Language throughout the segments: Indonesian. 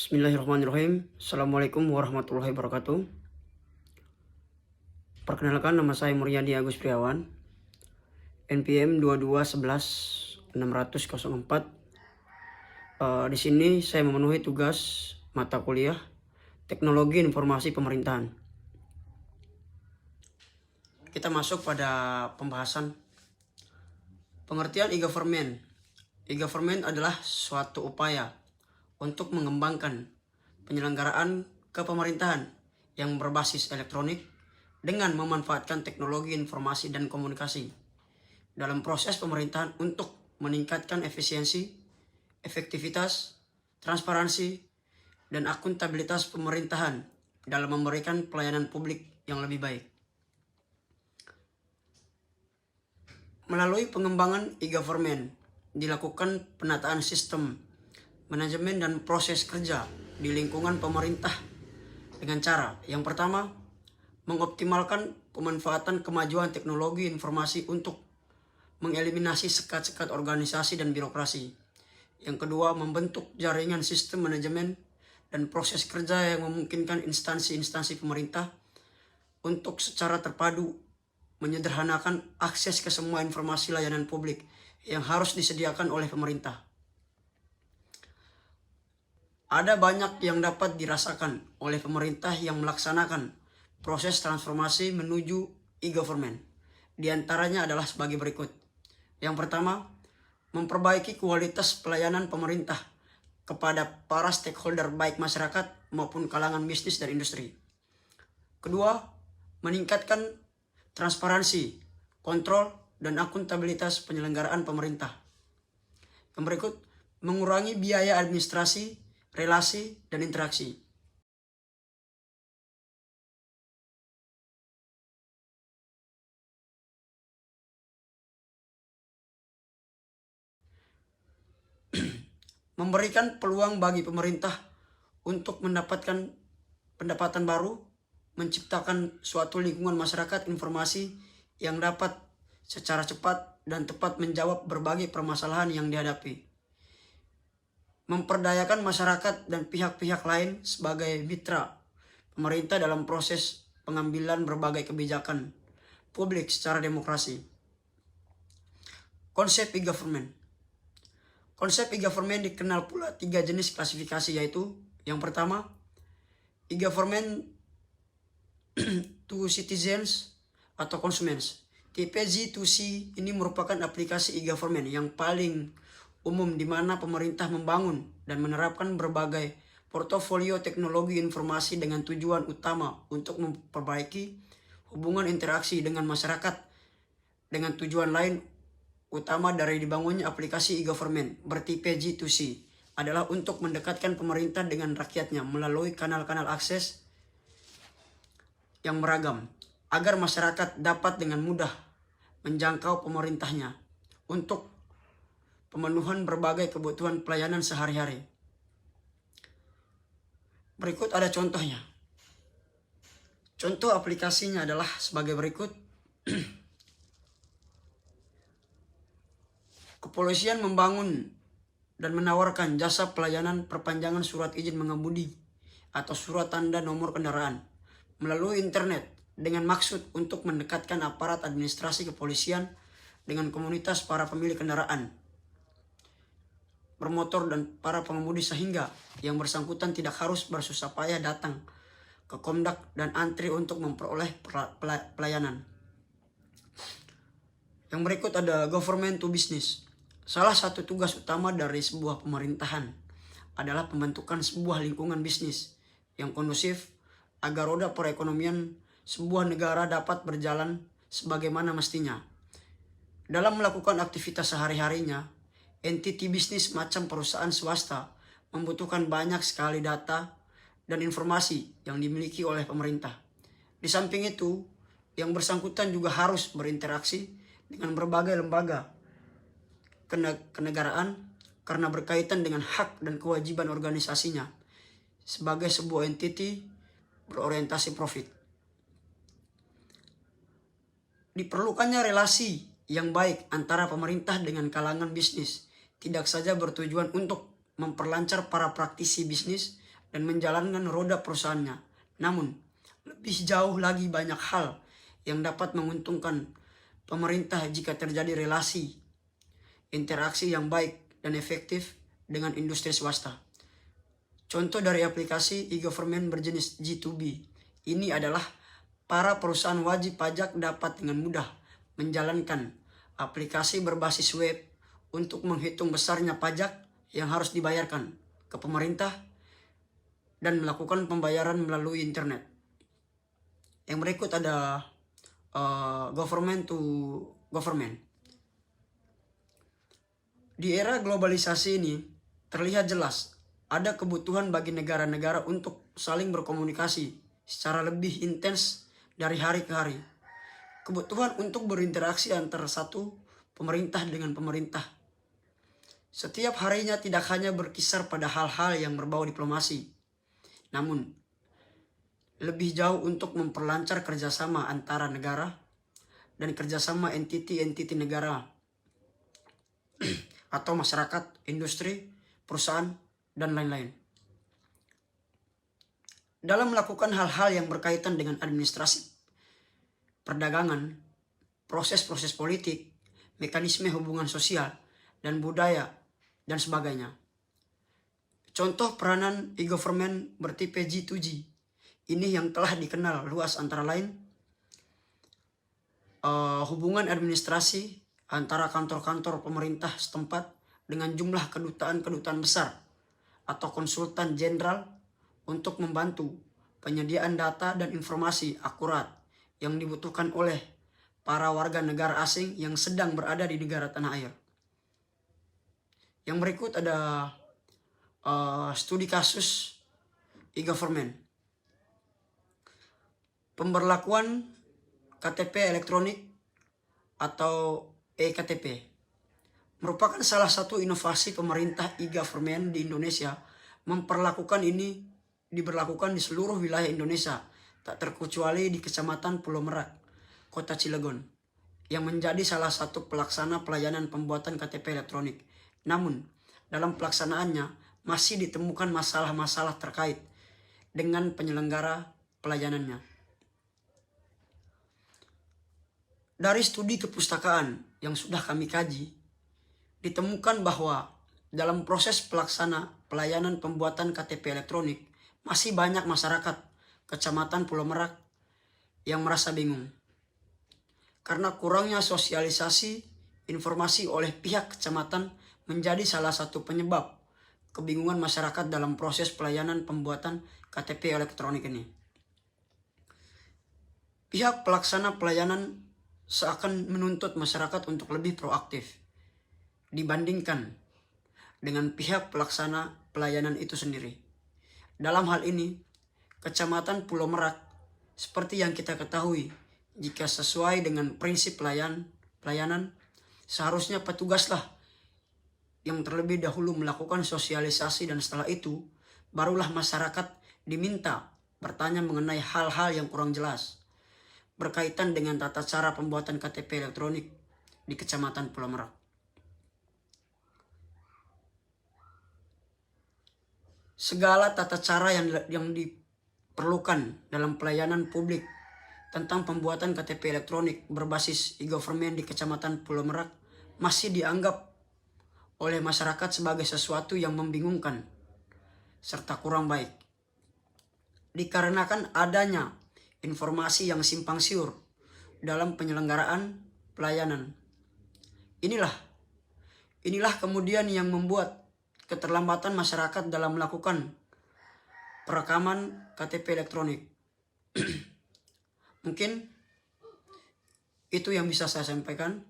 Bismillahirrahmanirrahim. Assalamualaikum warahmatullahi wabarakatuh. Perkenalkan, nama saya Muryadi Agus Priawan, NPM 2211-600-04. Di sini saya memenuhi tugas mata kuliah Teknologi Informasi Pemerintahan. Kita masuk pada pembahasan pengertian e-government. E-government adalah suatu upaya untuk mengembangkan penyelenggaraan kepemerintahan yang berbasis elektronik dengan memanfaatkan teknologi informasi dan komunikasi dalam proses pemerintahan untuk meningkatkan efisiensi, efektivitas, transparansi, dan akuntabilitas pemerintahan dalam memberikan pelayanan publik yang lebih baik. Melalui pengembangan e-government dilakukan penataan sistem, manajemen, dan proses kerja di lingkungan pemerintah dengan cara yang pertama, mengoptimalkan pemanfaatan kemajuan teknologi informasi untuk mengeliminasi sekat-sekat organisasi dan birokrasi. Yang kedua, membentuk jaringan sistem manajemen dan proses kerja yang memungkinkan instansi-instansi pemerintah untuk secara terpadu menyederhanakan akses ke semua informasi layanan publik yang harus disediakan oleh pemerintah. Ada banyak yang dapat dirasakan oleh pemerintah yang melaksanakan proses transformasi menuju e-government. Di antaranya adalah sebagai berikut. Yang pertama, memperbaiki kualitas pelayanan pemerintah kepada para stakeholder baik masyarakat maupun kalangan bisnis dan industri. Kedua, meningkatkan transparansi, kontrol, dan akuntabilitas penyelenggaraan pemerintah. Yang berikut, mengurangi biaya administrasi, relasi, dan interaksi. Memberikan peluang bagi pemerintah untuk mendapatkan pendapatan baru, menciptakan suatu lingkungan masyarakat informasi yang dapat secara cepat dan tepat menjawab berbagai permasalahan yang dihadapi. Memperdayakan masyarakat dan pihak-pihak lain sebagai mitra pemerintah dalam proses pengambilan berbagai kebijakan publik secara demokrasi. Konsep e-government. Konsep e-government dikenal pula 3 jenis klasifikasi, yaitu yang pertama, e-government to citizens atau consumers. Tipe G2C ini merupakan aplikasi e-government yang paling umum di mana pemerintah membangun dan menerapkan berbagai portofolio teknologi informasi dengan tujuan utama untuk memperbaiki hubungan interaksi dengan masyarakat, dengan tujuan lain utama dari dibangunnya aplikasi e-government bertipe G2C adalah untuk mendekatkan pemerintah dengan rakyatnya melalui kanal-kanal akses yang beragam agar masyarakat dapat dengan mudah menjangkau pemerintahnya untuk pemenuhan berbagai kebutuhan pelayanan sehari-hari. Berikut ada contohnya. Contoh aplikasinya adalah sebagai berikut. Kepolisian membangun dan menawarkan jasa pelayanan perpanjangan surat izin mengemudi atau surat tanda nomor kendaraan melalui internet dengan maksud untuk mendekatkan aparat administrasi kepolisian dengan komunitas para pemilik kendaraan bermotor dan para pengemudi sehingga yang bersangkutan tidak harus bersusah payah datang ke Komdak dan antri untuk memperoleh pelayanan. Yang berikut ada government to business. Salah satu tugas utama dari sebuah pemerintahan adalah pembentukan sebuah lingkungan bisnis yang kondusif agar roda perekonomian sebuah negara dapat berjalan sebagaimana mestinya. Dalam melakukan aktivitas sehari-harinya, entiti bisnis macam perusahaan swasta membutuhkan banyak sekali data dan informasi yang dimiliki oleh pemerintah. Di samping itu, yang bersangkutan juga harus berinteraksi dengan berbagai lembaga kenegaraan karena berkaitan dengan hak dan kewajiban organisasinya sebagai sebuah entiti berorientasi profit. Diperlukannya relasi yang baik antara pemerintah dengan kalangan bisnis tidak saja bertujuan untuk memperlancar para praktisi bisnis dan menjalankan roda perusahaannya. Namun, lebih jauh lagi banyak hal yang dapat menguntungkan pemerintah jika terjadi relasi interaksi yang baik dan efektif dengan industri swasta. Contoh dari aplikasi e-government berjenis G2B ini adalah para perusahaan wajib pajak dapat dengan mudah menjalankan aplikasi berbasis web untuk menghitung besarnya pajak yang harus dibayarkan ke pemerintah dan melakukan pembayaran melalui internet. Yang berikut ada government to government. Di era globalisasi ini terlihat jelas ada kebutuhan bagi negara-negara untuk saling berkomunikasi secara lebih intens dari hari ke hari. Kebutuhan untuk berinteraksi antara satu pemerintah dengan pemerintah. Setiap harinya tidak hanya berkisar pada hal-hal yang berbau diplomasi, namun lebih jauh untuk memperlancar kerjasama antara negara dan kerjasama entiti-entiti negara atau masyarakat, industri, perusahaan, dan lain-lain. Dalam melakukan hal-hal yang berkaitan dengan administrasi, perdagangan, proses-proses politik, mekanisme hubungan sosial, dan budaya, dan sebagainya. Contoh peranan e-government bertipe G2G, ini yang telah dikenal luas antara lain hubungan administrasi antara kantor-kantor pemerintah setempat dengan jumlah kedutaan-kedutaan besar atau konsultan jenderal untuk membantu penyediaan data dan informasi akurat yang dibutuhkan oleh para warga negara asing yang sedang berada di negara tanah air. Yang berikut ada studi kasus e-government. Pemberlakuan KTP elektronik atau e-KTP merupakan salah satu inovasi pemerintah e-government di Indonesia. Diberlakukan di seluruh wilayah Indonesia, tak terkecuali di Kecamatan Pulau Merak, Kota Cilegon, yang menjadi salah satu pelaksana pelayanan pembuatan KTP elektronik. Namun, dalam pelaksanaannya masih ditemukan masalah-masalah terkait dengan penyelenggara pelayanannya. Dari studi kepustakaan yang sudah kami kaji, ditemukan bahwa dalam proses pelaksana pelayanan pembuatan KTP elektronik, masih banyak masyarakat Kecamatan Pulau Merak yang merasa bingung. Karena kurangnya sosialisasi informasi oleh pihak kecamatan menjadi salah satu penyebab kebingungan masyarakat dalam proses pelayanan pembuatan KTP elektronik ini. Pihak pelaksana pelayanan seakan menuntut masyarakat untuk lebih proaktif dibandingkan dengan pihak pelaksana pelayanan itu sendiri. Dalam hal ini, Kecamatan Pulau Merak, seperti yang kita ketahui, jika sesuai dengan prinsip pelayanan, seharusnya petugaslah yang terlebih dahulu melakukan sosialisasi dan setelah itu, barulah masyarakat diminta bertanya mengenai hal-hal yang kurang jelas berkaitan dengan tata cara pembuatan KTP elektronik di Kecamatan Pulau Merak. Segala tata cara yang diperlukan dalam pelayanan publik tentang pembuatan KTP elektronik berbasis e-government di Kecamatan Pulau Merak masih dianggap oleh masyarakat sebagai sesuatu yang membingungkan serta kurang baik. Dikarenakan adanya informasi yang simpang siur dalam penyelenggaraan pelayanan. Inilah kemudian yang membuat keterlambatan masyarakat dalam melakukan perekaman KTP elektronik. Mungkin itu yang bisa saya sampaikan.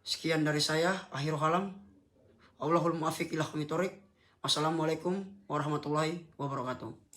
Sekian dari saya, akhirul kalam. Allahul muwaffiq ila aqwamit thoriq. Wassalamualaikum warahmatullahi wabarakatuh.